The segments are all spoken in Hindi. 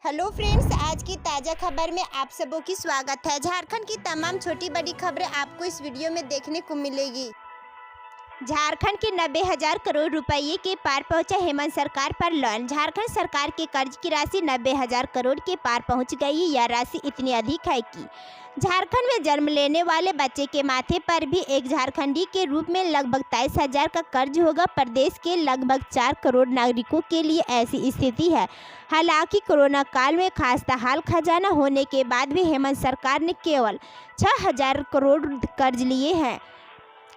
हेलो फ्रेंड्स, आज की ताज़ा खबर में आप सबों की स्वागत है। झारखंड की तमाम छोटी बड़ी खबरें आपको इस वीडियो में देखने को मिलेगी। झारखंड के 90,000 करोड़ रुपए के पार पहुंचा हेमंत सरकार पर लोन। झारखंड सरकार के कर्ज की राशि 90,000 करोड़ के पार पहुंच गई। यह राशि इतनी अधिक है कि झारखंड में जन्म लेने वाले बच्चे के माथे पर भी एक झारखंडी के रूप में लगभग 23,000 का कर्ज होगा। प्रदेश के लगभग 4 करोड़ नागरिकों के लिए ऐसी स्थिति है। हालांकि कोरोना काल में खस्ताहाल खजाना होने के बाद भी हेमंत सरकार ने केवल 6,000 करोड़ कर्ज लिए हैं।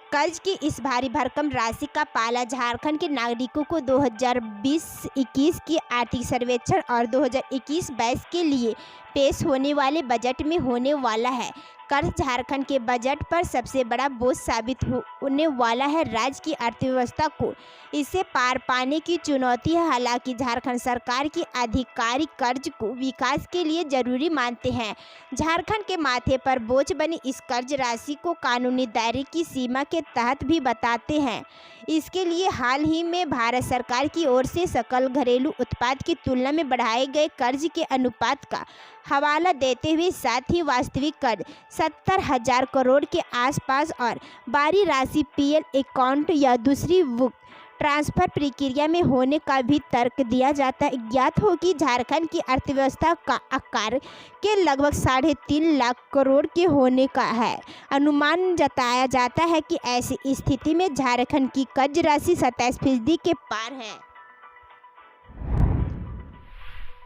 कर्ज की इस भारी भरकम राशि का पाला झारखंड के नागरिकों को 2020-21 की आर्थिक सर्वेक्षण और 2021-22 के लिए पेश होने वाले बजट में होने वाला है। कर्ज झारखंड के बजट पर सबसे बड़ा बोझ साबित होने वाला है। राज्य की अर्थव्यवस्था को इसे पार पाने की चुनौती है। हालांकि झारखंड सरकार की अधिकारी कर्ज को विकास के लिए जरूरी मानते हैं। झारखंड के माथे पर बोझ बनी इस कर्ज राशि को कानूनी दायरे की सीमा के तहत भी बताते हैं। इसके लिए हाल ही में भारत सरकार की ओर से सकल घरेलू उत्पाद की तुलना में बढ़ाए गए कर्ज के अनुपात का हवाला देते हुए साथ ही वास्तविक कर्ज 70,000 करोड़ के आसपास और बारी राशि पीएल अकाउंट या दूसरी बुक ट्रांसफर प्रक्रिया में होने का भी तर्क दिया जाता है। ज्ञात हो कि झारखंड की अर्थव्यवस्था का आकार के लगभग 3.5 लाख करोड़ के होने का है। अनुमान जताया जाता है कि ऐसी स्थिति में झारखंड की कर्ज राशि 27% के पार है।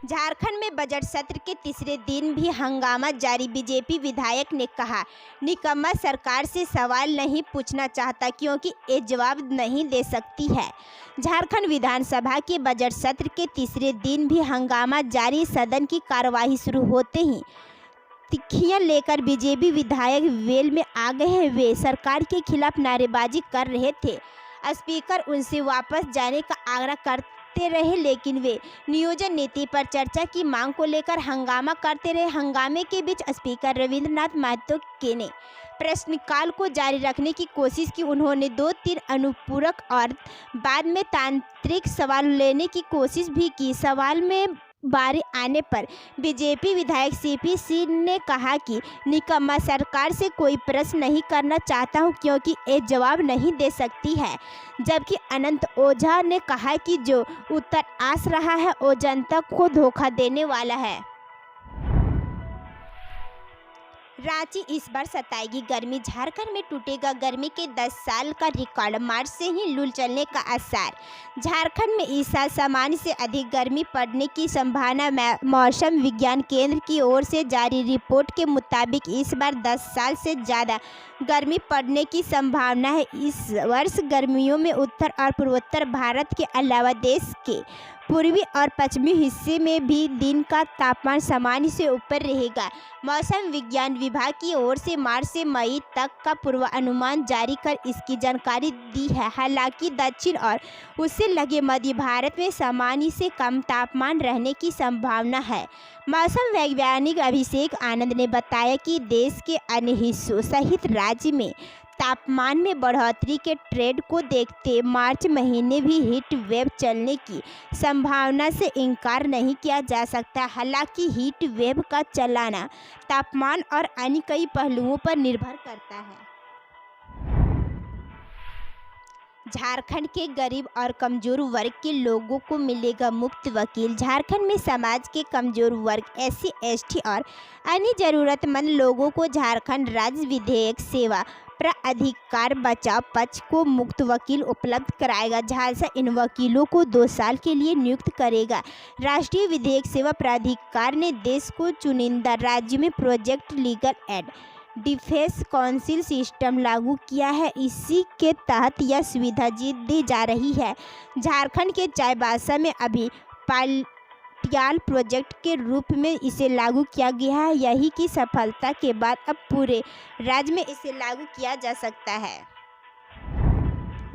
झारखंड में बजट सत्र के तीसरे दिन भी हंगामा जारी। बीजेपी विधायक ने कहा, निकम्मा सरकार से सवाल नहीं पूछना चाहता क्योंकि ये जवाब नहीं दे सकती है। झारखंड विधानसभा के बजट सत्र के तीसरे दिन भी हंगामा जारी। सदन की कार्यवाही शुरू होते ही तिखियां लेकर बीजेपी विधायक वेल में आ गए हैं। वे सरकार के खिलाफ नारेबाजी कर रहे थे। स्पीकर उनसे वापस जाने का आग्रह करते रहे, लेकिन वे नियोजन नीति पर चर्चा की मांग को लेकर हंगामा करते रहे। हंगामे के बीच स्पीकर रविंद्रनाथ महतो के ने प्रश्नकाल को जारी रखने की कोशिश की। उन्होंने 2-3 अनुपूरक और बाद में तांत्रिक सवाल लेने की कोशिश भी की। सवाल में बारी आने पर बीजेपी विधायक सीपी सिंह ने कहा कि निकम्मा सरकार से कोई प्रश्न नहीं करना चाहता हूं क्योंकि ये जवाब नहीं दे सकती है। जबकि अनंत ओझा ने कहा कि जो उत्तर आ रहा है वो जनता को धोखा देने वाला है। रांची इस बार सताएगी गर्मी। झारखंड में टूटेगा गर्मी के 10 साल का रिकॉर्ड। मार्च से ही लू चलने का आसार। झारखंड में इस साल सामान्य से अधिक गर्मी पड़ने की संभावना। मौसम विज्ञान केंद्र की ओर से जारी रिपोर्ट के मुताबिक इस बार 10 साल से ज़्यादा गर्मी पड़ने की संभावना है। इस वर्ष गर्मियों में उत्तर और पूर्वोत्तर भारत के अलावा देश के पूर्वी और पश्चिमी हिस्से में भी दिन का तापमान सामान्य से ऊपर रहेगा। मौसम विज्ञान विभाग की ओर से मार्च से मई तक का पूर्वानुमान जारी कर इसकी जानकारी दी है। हालांकि दक्षिण और उससे लगे मध्य भारत में सामान्य से कम तापमान रहने की संभावना है। मौसम वैज्ञानिक अभिषेक आनंद ने बताया कि देश के अन्य हिस्सों सहित राज्य में तापमान में बढ़ोतरी के ट्रेंड को देखते मार्च महीने भी हीट वेव चलने की संभावना से इनकार नहीं किया जा सकता। हालांकि हीट वेव का चलाना तापमान और अन्य कई पहलुओं पर निर्भर करता है। झारखंड के गरीब और कमजोर वर्ग के लोगों को मिलेगा मुफ्त वकील। झारखंड में समाज के कमजोर वर्ग SC ST और अन्य जरूरतमंद लोगों को झारखंड राज्य विधिक सेवा प्राधिकार बचाव पक्ष को मुफ्त वकील उपलब्ध कराएगा। झालसा इन वकीलों को 2 साल के लिए नियुक्त करेगा। राष्ट्रीय विधिक सेवा प्राधिकार ने देश को चुनिंदा राज्य में project legal aid defence council system लागू किया है। इसी के तहत यह सुविधा दी जा रही है। झारखंड के चाईबासा में अभी पायलट प्रोजेक्ट के रूप में इसे लागू किया गया है। यही की सफलता के बाद अब पूरे राज्य में इसे लागू किया जा सकता है।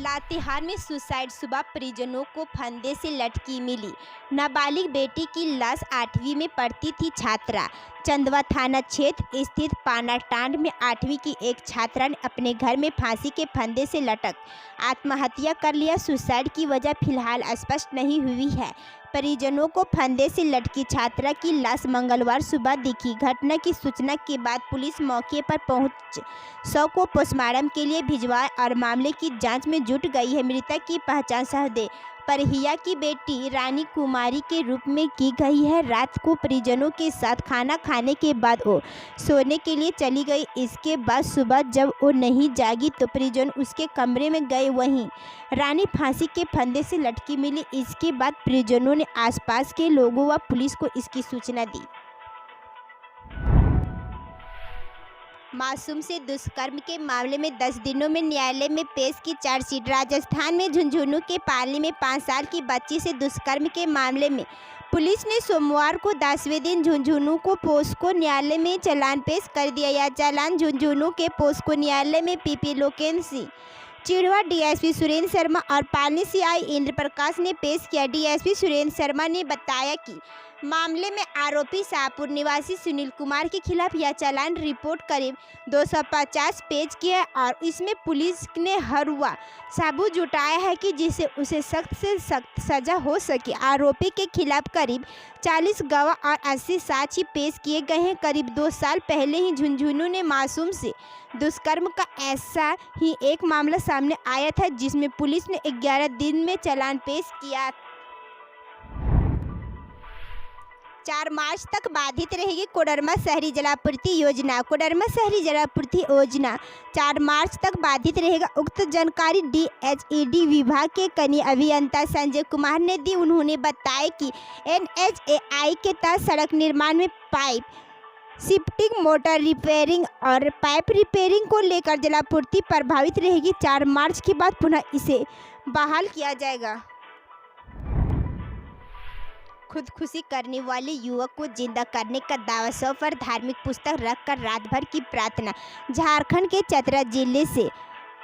लातेहार में सुसाइड। सुबह परिजनों को फंदे से लटकी मिली नाबालिग बेटी की लाश। 8वीं में पढ़ती थी छात्रा। चंदवा थाना क्षेत्र स्थित पानाटांड में 8वीं की एक छात्रा ने अपने घर में फांसी के फंदे से लटक आत्महत्या कर लिया। सुसाइड की वजह फिलहाल स्पष्ट नहीं हुई है। परिजनों को फंदे से लटकी छात्रा की लाश मंगलवार सुबह दिखी। घटना की सूचना के बाद पुलिस मौके पर पहुंच शव को पोस्टमार्टम के लिए भिजवाया और मामले की जांच में जुट गई है। मृतक की पहचान सहदेव परहिया की बेटी रानी कुमारी के रूप में की गई है। रात को परिजनों के साथ खाना खाने के बाद वो सोने के लिए चली गई। इसके बाद सुबह जब वो नहीं जागी तो परिजन उसके कमरे में गए, वहीं रानी फांसी के फंदे से लटकी मिली। इसके बाद परिजनों ने आसपास के लोगों व पुलिस को इसकी सूचना दी। मासूम से दुष्कर्म के मामले में 10 दिनों में न्यायालय में पेश की चार्जशीट। राजस्थान में झुंझुनू के पाली में 5 साल की बच्ची से दुष्कर्म के मामले में पुलिस ने सोमवार को 10वें दिन झुंझुनू को पोस्को न्यायालय में चालान पेश कर दिया। यह चालान झुंझुनू के पोस्को न्यायालय में पीपी लोकेन सिंह, चिड़वा डीएसपी सुरेंद्र शर्मा और पाली सीआई इंद्र प्रकाश ने पेश किया। डीएसपी सुरेंद्र शर्मा ने बताया कि मामले में आरोपी शाहपुर निवासी सुनील कुमार के खिलाफ यह चालान रिपोर्ट करीब 250 पेज की है और इसमें पुलिस ने हर वह सबूत जुटाया है कि जिससे उसे सख्त से सख्त सजा हो सके। आरोपी के खिलाफ करीब 40 गवाह और 80 साक्ष्य पेश किए गए हैं। करीब 2 साल पहले ही झुंझुनू ने मासूम से दुष्कर्म का ऐसा ही एक मामला सामने आया था, जिसमें पुलिस ने 11 दिन में चालान पेश किया। 4 मार्च तक बाधित रहेगी कोडरमा शहरी जलापूर्ति योजना। कोडरमा शहरी जलापूर्ति योजना 4 मार्च तक बाधित रहेगा। उक्त जानकारी डीएचईडी विभाग के कनीय अभियंता संजय कुमार ने दी। उन्होंने बताया कि एनएचएआई के तहत सड़क निर्माण में पाइप शिफ्टिंग, मोटर रिपेयरिंग और पाइप रिपेयरिंग को लेकर जलापूर्ति प्रभावित रहेगी। 4 मार्च के बाद पुनः इसे बहाल किया जाएगा। खुदकुशी करने वाले युवक को जिंदा करने का दावा, शव पर धार्मिक पुस्तक रखकर रात भर की प्रार्थना। झारखंड के चतरा जिले से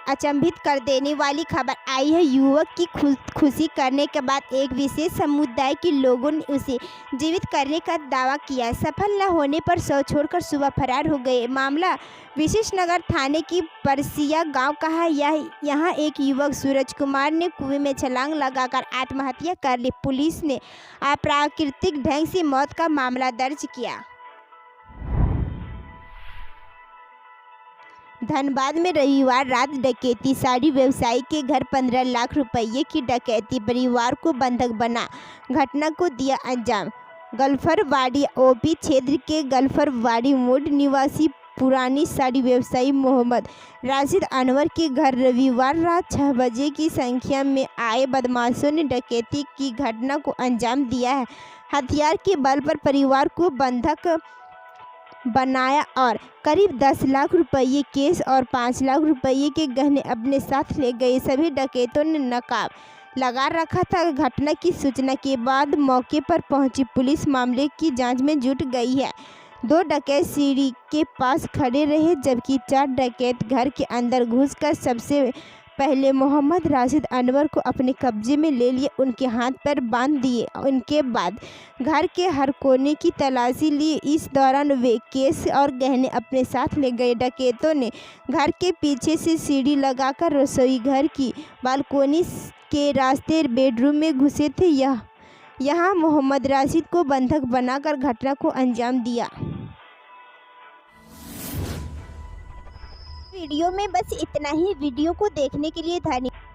अचंभित कर देने वाली खबर आई है। युवक की खुदकुशी करने के बाद एक विशेष समुदाय के लोगों ने उसे जीवित करने का दावा किया। सफल न होने पर शव छोड़कर सुबह फरार हो गए। मामला विशेषनगर थाने की परसिया गांव का है। यहाँ एक युवक सूरज कुमार ने कुएं में छलांग लगाकर आत्महत्या कर ली। पुलिस ने अप्राकृतिक ढंग से मौत का मामला दर्ज किया। धनबाद में रविवार रात डकैती, साड़ी व्यवसायी के घर 15 लाख रुपये की डकैती, परिवार को बंधक बना घटना को दिया अंजाम। गल्फरवाड़ी ओपी क्षेत्र के गल्फरवाड़ी मोड़ निवासी पुरानी साड़ी व्यवसायी मोहम्मद राशिद अनवर के घर रविवार रात 6 बजे की संख्या में आए बदमाशों ने डकैती की घटना को अंजाम दिया है। हथियार के बल पर परिवार को बंधक बनाया और करीब 10 लाख रुपये केस और 5 लाख रुपये के गहने अपने साथ ले गए। सभी डकैतों ने नकाब लगा रखा था। घटना की सूचना के बाद मौके पर पहुंची पुलिस मामले की जांच में जुट गई है। 2 डकैत सीढ़ी के पास खड़े रहे, जबकि 4 डकैत घर के अंदर घुसकर सबसे पहले मोहम्मद राशिद अनवर को अपने कब्जे में ले लिए, उनके हाथ पैर बांध दिए। उनके बाद घर के हर कोने की तलाशी ली। इस दौरान वे केस और गहने अपने साथ ले गए। डकैतों ने घर के पीछे से सीढ़ी लगाकर रसोई घर की बालकोनी के रास्ते बेडरूम में घुसे थे। यहाँ मोहम्मद राशिद को बंधक बनाकर घटना को अंजाम दिया। वीडियो में बस इतना ही। वीडियो को देखने के लिए धन्यवाद।